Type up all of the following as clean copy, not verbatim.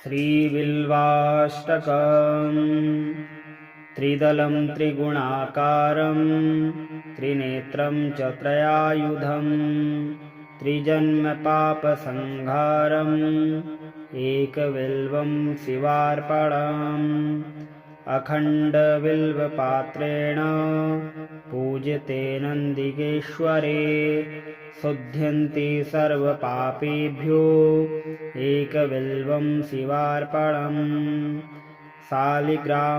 श्रीबिल्वाष्टकम् त्रिदलं त्रिगुणाकारं त्रिनेत्रं च त्रयायुधं त्रिजन्मपापसंहारम् एकबिल्वं शिवार्पणम् अखण्डबिल्वपात्रेण पूज्यते नन्दिकेश्वरे शुध्यन्ति सर्वपापेभ्यो एकबिल्वं शिवार्पणम् शालिग्रामशिलामेकां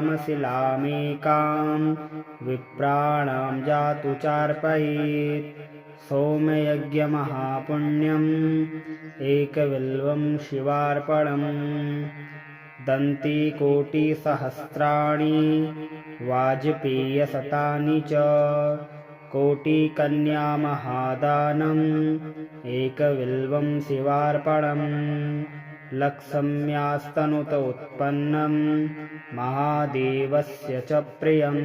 विप्राणां जातु चार्पयेत् सोमयज्ञमहापुण्यम् एकबिल्वं शिवार्पणम् दन्तिकोटिसहस्राणि वाजपेयशतानि च कोटिकन्यामहादानम् एकबिल्वं शिवार्पणम् लक्ष्म्यास्तनुत उत्पन्नं महादेवस्य च प्रियम्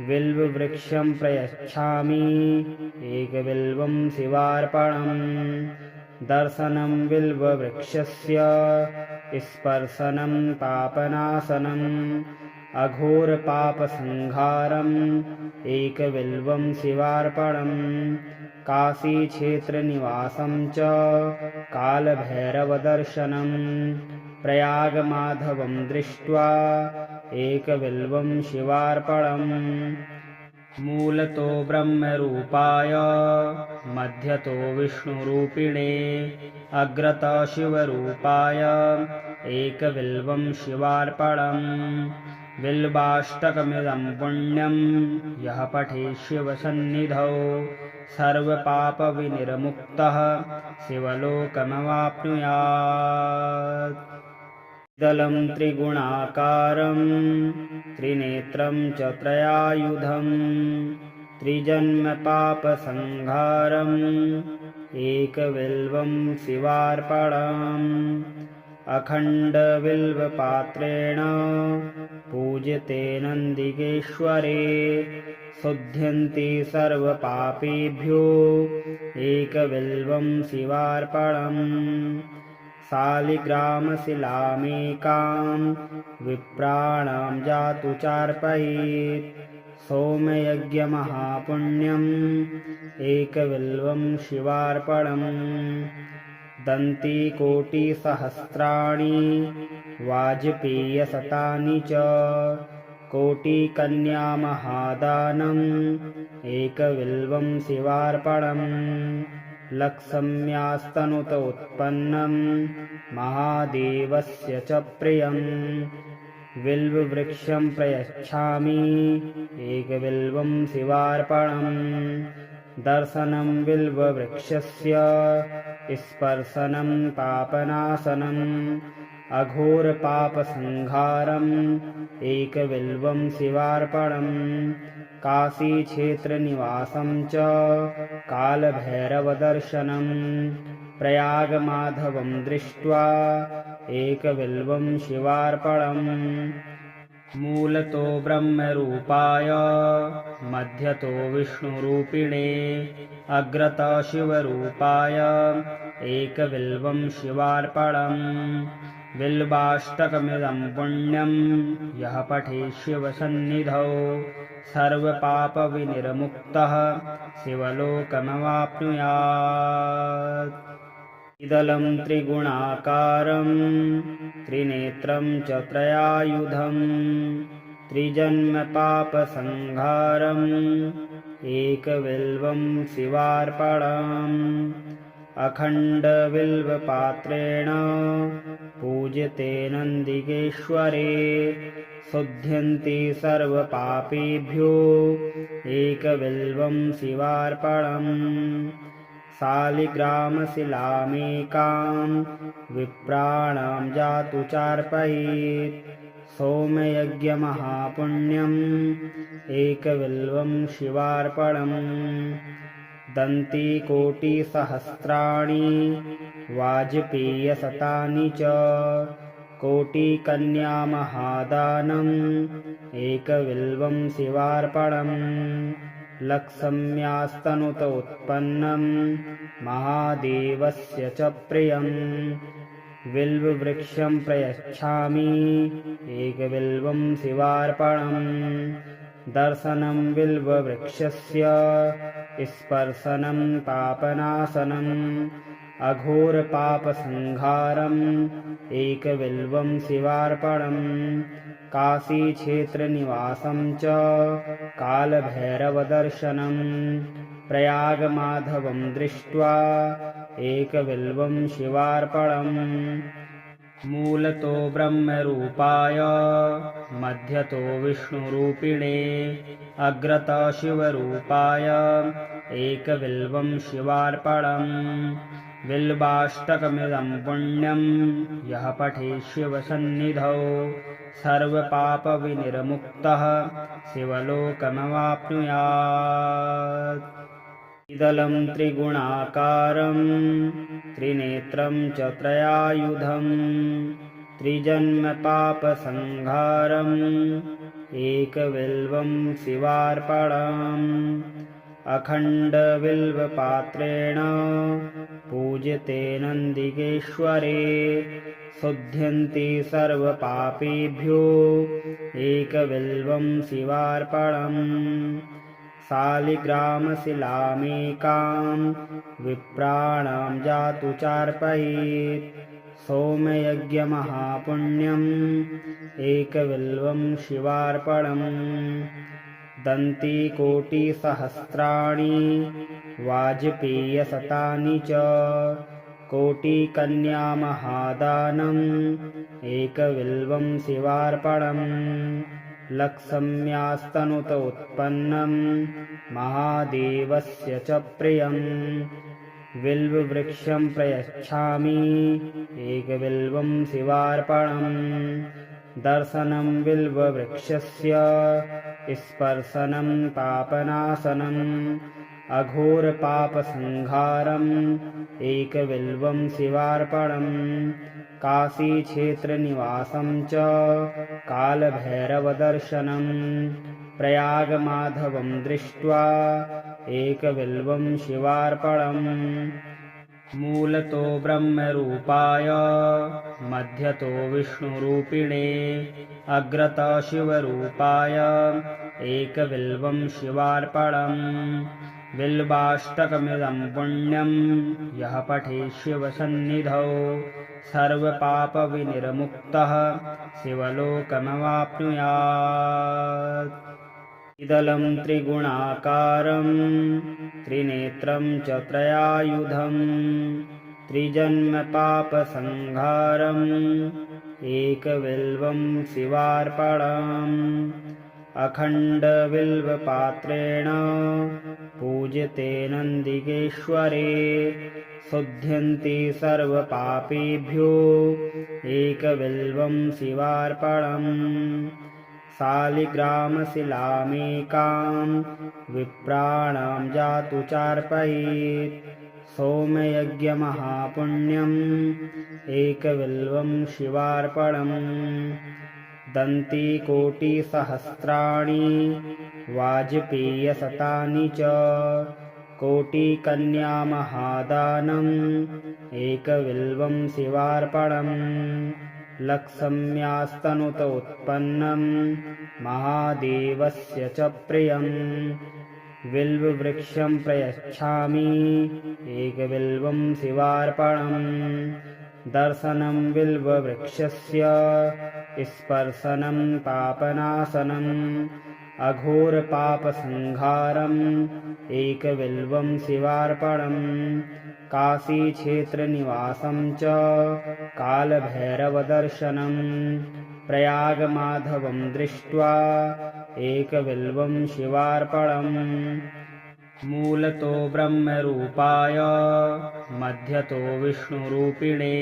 बिल्ववृक्षं प्रयच्छामि एकबिल्वं शिवार्पणम् दर्शनं बिल्ववृक्षस्य स्पर्शनं पापनाशनम् अघोरपापसंहारम् एकबिल्वं शिवार्पणम् काशीक्षेत्रनिवासं च कालभैरवदर्शनम् प्रयागमाधवं दृष्ट्वा एकबिल्वं शिवार्पणम् मूलतो ब्रह्मरूपाय मध्यतो विष्णुरूपिणे अग्रतो शिवरूपाय एकबिल्वं शिवार्पणम् बिल्वाष्टकमिदं पुण्यं यः पठेत् शिवसन्निधौ सर्वपापविनिर्मुक्तः शिवलोकमवाप्नुयात्। दलं त्रिगुणाकारं त्रिनेत्रं च त्रयायुधं त्रिजन्मपापसंहारम् एकबिल्वं शिवार्पणम् अखण्डबिल्वपात्रेण पूज्यते नन्दिकेश्वरे शुध्यन्ति सर्वपापेभ्यो एकबिल्वं शिवार्पणम् शालिग्रामशिलामेकां विप्राणां जातु चार्पयेत् सोमयज्ञमहापुण्यम् एकबिल्वं शिवार्पणम् दन्तिकोटिसहस्राणि वाजपेयशतानि च कोटिकन्यामहादानम् एकबिल्वं शिवार्पणम् लक्ष्म्यास्तनुत उत्पन्नं महादेवस्य च प्रियम् बिल्ववृक्षं प्रयच्छामि एकबिल्वं शिवार्पणम् दर्शनं बिल्ववृक्षस्य स्पर्शनं पापनाशनम् अघोरपापसंहारम् एकबिल्वं शिवार्पणम् काशीक्षेत्रनिवासं च कालभैरवदर्शनम् प्रयागमाधवं दृष्ट्वा एकबिल्वं शिवार्पणम् मूलतो ब्रह्मरूपाय मध्यतो विष्णुरूपिणे अग्रतो शिवरूपाय एकबिल्वं शिवार्पणम् बिल्वाष्टकमिदं पुण्यं यः पठेत् शिवसन्निधौ सर्वपापविनिर्मुक्तः शिवलोकमवाप्नुयात्। इदलं त्रिगुणाकारं त्रिनेत्रं च त्रयायुधं त्रिजन्मपापसंहारम् एकबिल्वं शिवार्पणम् अखण्डबिल्वपात्रेण पूज्यते नन्दिकेश्वरे शुध्यन्ति सर्वपापेभ्यो एकबिल्वं शिवार्पणम् शालिग्रामशिलामेकां विप्राणां जातु चार्पयेत् सोमयज्ञमहापुण्यम् एकबिल्वं शिवार्पणम् दन्तिकोटिसहस्राणि वाजपेयशतानि च कोटिकन्यामहादानम् एकबिल्वं शिवार्पणम् लक्ष्म्यास्तनुत उत्पन्नं महादेवस्य च प्रियम् बिल्ववृक्षं प्रयच्छामि एकबिल्वं शिवार्पणम् दर्शनं बिल्ववृक्षस्य स्पर्शनं पापनाशनम् अघोरपापसंहारम् एकबिल्वं शिवार्पणम् काशीक्षेत्रनिवासं च कालभैरवदर्शनम् प्रयागमाधवं दृष्ट्वा एकबिल्वं शिवार्पणम् मूलतो ब्रह्मरूपाय मध्यतो विष्णुरूपिणे अग्रतो शिवरूपाय एकबिल्वं शिवार्पणम् बिल्वाष्टकमिदं पुण्यं यः पठेत् शिवसन्निधौ सर्वपापविनिर्मुक्तः शिवलोकमवाप्नुयात्। इदलं त्रिगुणाकारं त्रिनेत्रं च त्रयायुधं त्रिजन्मपापसंहारम् एकबिल्वं शिवार्पणम् अखण्डबिल्वपात्रेण पूज्यते नन्दिकेश्वरे शुध्यन्ति सर्वपापेभ्यो एकबिल्वं शिवार्पणम् शालिग्रामशिलामेकां विप्राणां जातु चार्पयेत् सोमयज्ञमहापुण्यम् एकबिल्वं शिवार्पणम् दन्तिकोटिसहस्राणि वाजपेयशतानि च कोटिकन्यामहादानम् एकबिल्वं शिवार्पणम् लक्ष्म्यास्तनुत उत्पन्नं महादेवस्य च प्रियम् बिल्ववृक्षं प्रयच्छामि एकबिल्वं शिवार्पणम् दर्शनं बिल्ववृक्षस्य स्पर्शनं पापनाशनम् अघोरपापसंहारम् एकबिल्वं शिवार्पणम् काशीक्षेत्रनिवासं च कालभैरवदर्शनम् प्रयागमाधवं दृष्ट्वा एकबिल्वं शिवार्पणम् मूलतो ब्रह्मरूपाय मध्यतो विष्णुरूपिणे अग्रतो शिवरूपाय एकबिल्वं शिवार्पणम् बिल्वाष्टकमिदं पुण्यं यः पठेत् शिवसन्निधौ सर्वपापविनिर्मुक्तः शिवलोकमवाप्नुयात्। इदलं त्रिगुणाकारं त्रिनेत्रं च त्रयायुधं त्रिजन्मपापसंहारम् एकबिल्वं शिवार्पणम् अखण्डबिल्वपात्रेण पूज्यते नन्दिकेश्वरे शुध्यन्ति सर्वपापेभ्यो एकबिल्वं शिवार्पणम् शालिग्रामशिलामेकां विप्राणां जातु चार्पयेत् सोमयज्ञमहापुण्यम् एकबिल्वं शिवार्पणम् दन्तिकोटिसहस्राणि वाजपेयशतानि च कोटिकन्यामहादानम् एकबिल्वं शिवार्पणम् लक्ष्म्यास्तनुत उत्पन्नं महादेवस्य च प्रियम् बिल्ववृक्षं प्रयच्छामि एकबिल्वं शिवार्पणम् दर्शनं बिल्ववृक्षस्य स्पर्शनं पापनाशनम् अघोरपापसंहारम् एकबिल्वं शिवार्पणम् काशीक्षेत्रनिवासं च कालभैरवदर्शनम् प्रयागमाधवं दृष्ट्वा एकबिल्वं शिवार्पणम् मूलतो ब्रह्मरूपाय मध्यतो विष्णुरूपिणे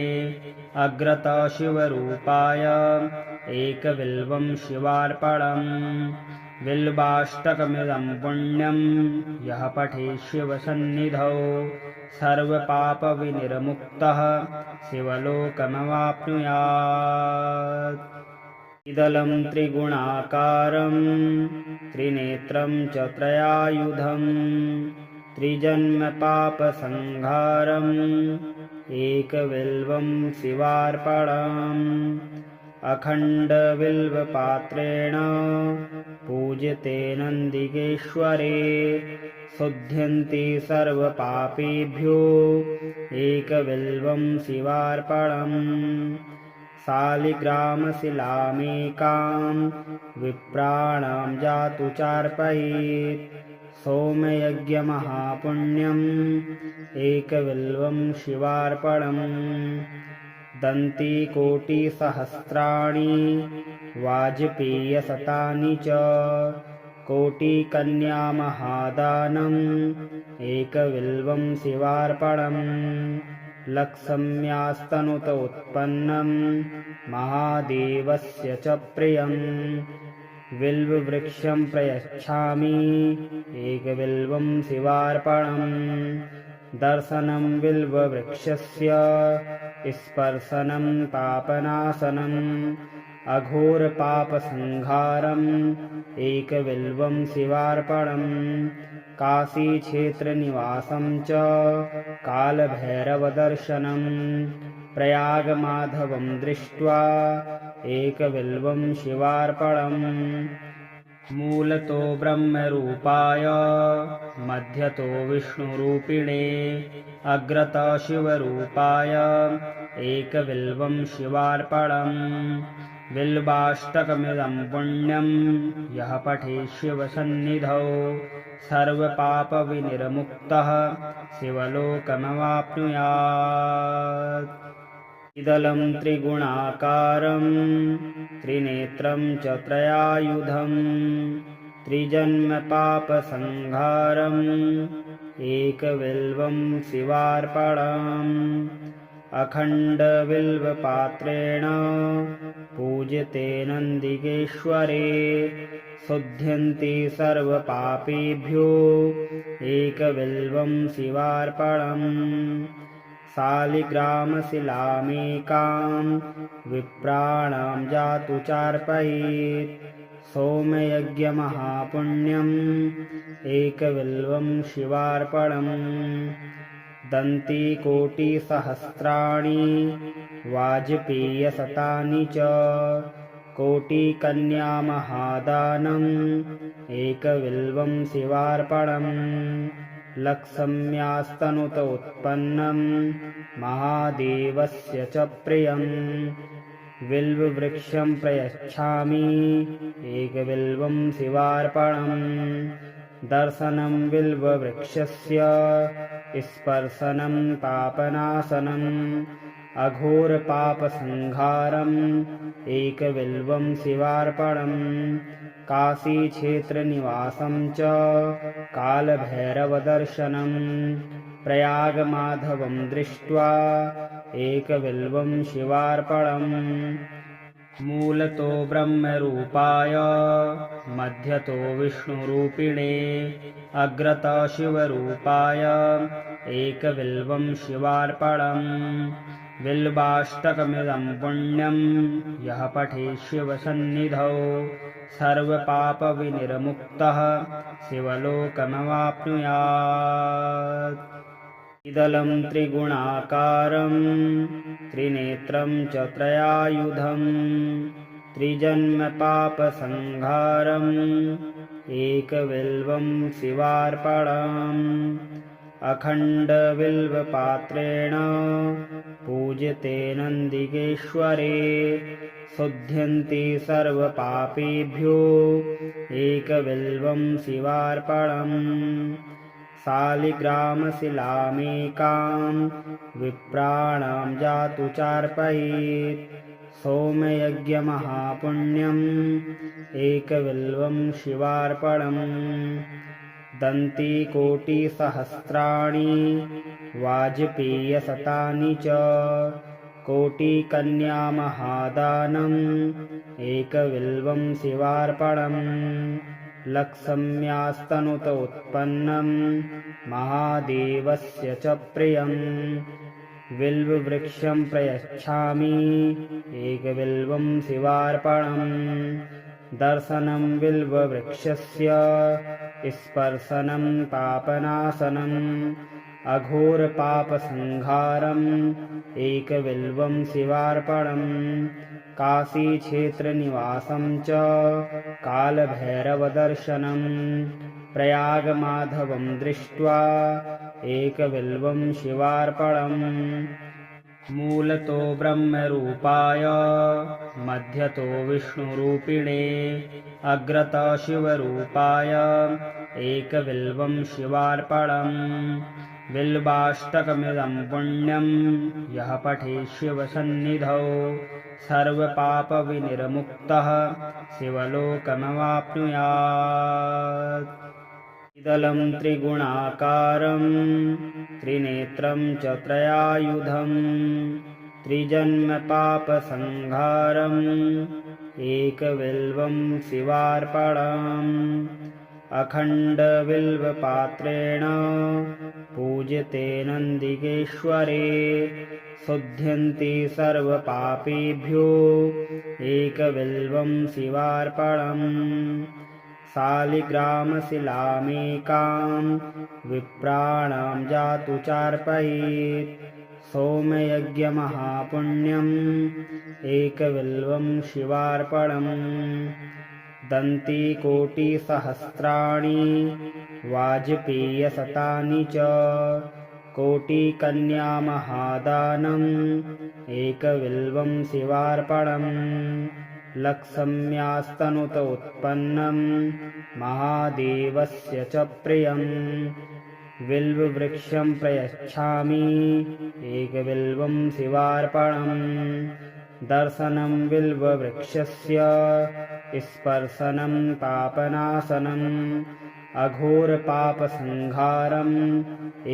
अग्रतो शिवरूपाय एकबिल्वं शिवार्पणम् बिल्वाष्टकमिदं पुण्यं यः पठेत् शिवसन्निधौ सर्वपापविनिर्मुक्तः शिवलोकमवाप्नुयात्। इदलं त्रिगुणाकारं त्रिनेत्रं च त्रयायुधं त्रिजन्मपापसंहारम् एकबिल्वं शिवार्पणम् अखण्डबिल्वपात्रेण पूज्यते नन्दिकेश्वरे शुध्यन्ति सर्वपापेभ्यो एकबिल्वं शिवार्पणम् शालिग्रामशिलामेकां विप्राणां जातु चार्पयेत् सोमयज्ञमहापुण्यम् एकबिल्वं शिवार्पणम् दन्तिकोटिसहस्राणि वाजपेयशतानि च कोटिकन्यामहादानम् एकबिल्वं शिवार्पणम् लक्ष्म्यास्तनुत उत्पन्नं महादेवस्य च प्रियम् बिल्ववृक्षं प्रयच्छामि एकबिल्वं शिवार्पणम् दर्शनं बिल्ववृक्षस्य स्पर्शनं पापनाशनम् अघोरपापसंहारम् एकबिल्वं शिवार्पणम् काशीक्षेत्रनिवासं च कालभैरवदर्शनम् प्रयागमाधवं दृष्ट्वा एकबिल्वं शिवार्पणम् मूलतो ब्रह्मरूपाय मध्यतो विष्णुरूपिणे अग्रतो शिवरूपाय एकबिल्वं शिवार्पणम् बिल्वाष्टकमिदं पुण्यं यः पठेत् शिवसन्निधौ सर्वपापविनिर्मुक्तः शिवलोकमवाप्नुयात्। इदलं त्रिगुणाकारं त्रिनेत्रं च त्रयायुधं त्रिजन्मपापसंहारम् एकबिल्वं शिवार्पणम् अखण्डबिल्वपात्रेण पूज्यते नन्दिकेश्वरे शुध्यन्ति सर्वपापेभ्यो एकबिल्वं शिवार्पणम् शालिग्रामशिलामेकां विप्राणां जातु चार्पयेत् सोमयज्ञमहापुण्यम् एकबिल्वं शिवार्पणम् दन्तिकोटिसहस्राणि वाजपेयशतानि च कोटिकन्यामहादानम् एकबिल्वं शिवार्पणम् लक्ष्म्यास्तनुत उत्पन्नं महादेवस्य च प्रियम् बिल्ववृक्षं प्रयच्छामि एकबिल्वं शिवार्पणम् दर्शनं बिल्ववृक्षस्य स्पर्शनं पापनाशनम् अघोरपापसंहारम् एकबिल्वं शिवार्पणम् काशीक्षेत्रनिवासं च कालभैरवदर्शनम् प्रयागमाधवं दृष्ट्वा एकबिल्वं शिवार्पणम् मूलतो ब्रह्मरूपाय मध्यतो विष्णुरूपिणे अग्रतो शिवरूपाय एकबिल्वं शिवार्पणम् बिल्वाष्टकमिदं पुण्यं यः पठेत् शिवसन्निधौ सर्वपापविनिर्मुक्तः शिवलोकमवाप्नुयात्। इदलं त्रिगुणाकारं त्रिनेत्रं च त्रयायुधं त्रिजन्मपापसंहारम् एकबिल्वं शिवार्पणम् अखण्डबिल्वपात्रेण पूज्यते नन्दिकेश्वरे शुध्यन्ति सर्वपापेभ्यो एकबिल्वं शिवार्पणम् शालिग्रामशिलामेकां विप्राणां जातु चार्पयेत् सोमयज्ञमहापुण्यम् एकबिल्वं शिवार्पणम् दन्तिकोटिसहस्राणि वाजपेयशतानि च कोटिकन्यामहादानम् एकबिल्वं शिवार्पणम् लक्ष्म्यास्तनुत उत्पन्नं महादेवस्य च प्रियम् बिल्ववृक्षं प्रयच्छामि एकबिल्वं शिवार्पणम् दर्शनं बिल्ववृक्षस्य स्पर्शनं पापनाशनम् अघोरपापसंहारम् एकबिल्वं शिवार्पणम् काशीक्षेत्रनिवासं च कालभैरवदर्शनम् प्रयागमाधवं दृष्ट्वा एकबिल्वं शिवार्पणम् मूलतो ब्रह्मरूपाय मध्यतो विष्णुरूपिणे अग्रतो शिवरूपाय एकबिल्वं शिवार्पणम् बिल्वाष्टकमिदं पुण्यं यः पठेत् शिवसन्निधौ सर्वपापविनिर्मुक्तः शिवलोकमवाप्नुयात्। इदलं त्रिगुणाकारं त्रिनेत्रं च त्रयायुधं त्रिजन्मपापसंहारम् एकबिल्वं शिवार्पणम् अखण्डबिल्वपात्रेण पूज्यते नन्दिकेश्वरे शुध्यन्ति सर्वपापेभ्यो एकबिल्वं शिवार्पणम् शालिग्रामशिलामेकां विप्राणां जातु चार्पयेत् सोमयज्ञमहापुण्यम् एकबिल्वं शिवार्पणम् दन्तिकोटिसहस्राणि वाजपेयशतानि च कोटिकन्यामहादानम् एकबिल्वं शिवार्पणम् लक्ष्म्यास्तनुत उत्पन्नं महादेवस्य च प्रियम् बिल्ववृक्षं प्रयच्छामि एकबिल्वं शिवार्पणम् दर्शनं बिल्ववृक्षस्य स्पर्शनं पापनाशनम् अघोरपापसंहारम्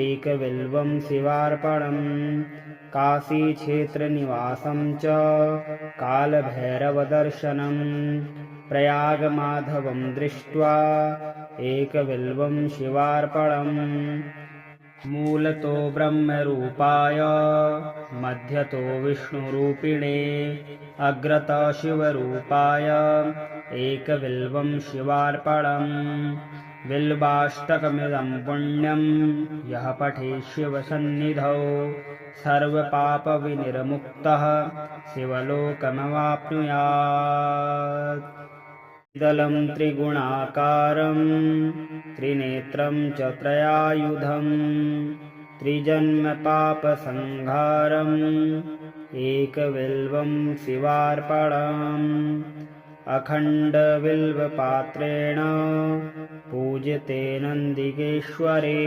एकबिल्वं शिवार्पणम् काशीक्षेत्रनिवासं च कालभैरवदर्शनम् प्रयागमाधवं दृष्ट्वा एकबिल्वं शिवार्पणम् मूलतो ब्रह्मरूपाय मध्यतो विष्णुरूपिणे अग्रतो शिवरूपाय एकबिल्वं शिवार्पणम् बिल्वाष्टकमिदं पुण्यं यः पठेत् शिवसन्निधौ सर्वपापविनिर्मुक्तः शिवलोकमवाप्नुयात्। इदलं त्रिगुणाकारं त्रिनेत्रं च त्रयायुधं त्रिजन्मपापसंहारम् एकबिल्वं शिवार्पणम् अखण्डबिल्वपात्रेण पूज्यते नन्दिकेश्वरे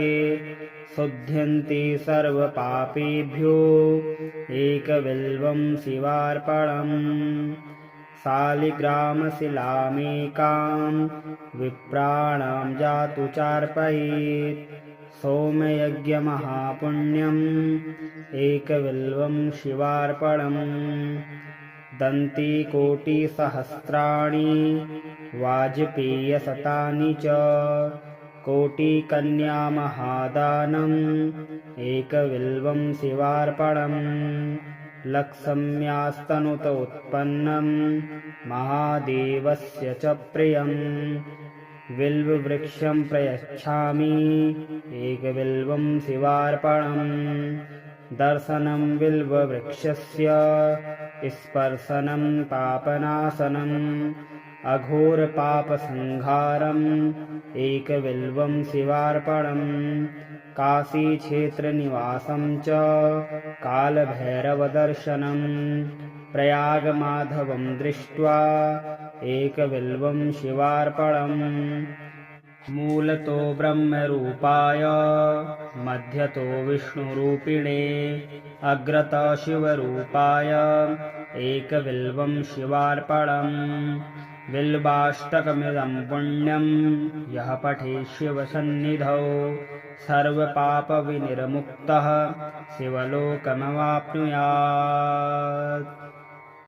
शुध्यन्ति सर्वपापेभ्यो एकबिल्वं शिवार्पणम् शालिग्रामशिलामेकां विप्राणां जातु चार्पयेत् सोमयज्ञमहापुण्यम् एकबिल्वं शिवार्पणम् दन्तिकोटिसहस्राणि वाजपेयशतानि च कोटिकन्यामहादानम् एकबिल्वं शिवार्पणम् लक्ष्म्यास्तनुत उत्पन्नं महादेवस्य च प्रियम् बिल्ववृक्षं प्रयच्छामि एकबिल्वं शिवार्पणम् दर्शनं बिल्ववृक्षस्य स्पर्शनं पापनाशनम् अघोरपापसंहारम् एकबिल्वं शिवार्पणम् काशीक्षेत्रनिवासं च कालभैरवदर्शनम् प्रयागमाधवं दृष्ट्वा एकबिल्वं शिवार्पणम् मूलतो ब्रह्मरूपाय मध्यतो विष्णुरूपिणे अग्रतो शिवरूपाय एकबिल्वं शिवार्पणम् बिल्वाष्टकमिदं पुण्यं यः पठेत् शिवसन्निधौ सर्वपापविनिर्मुक्तः शिवलोकमवाप्नुयात्।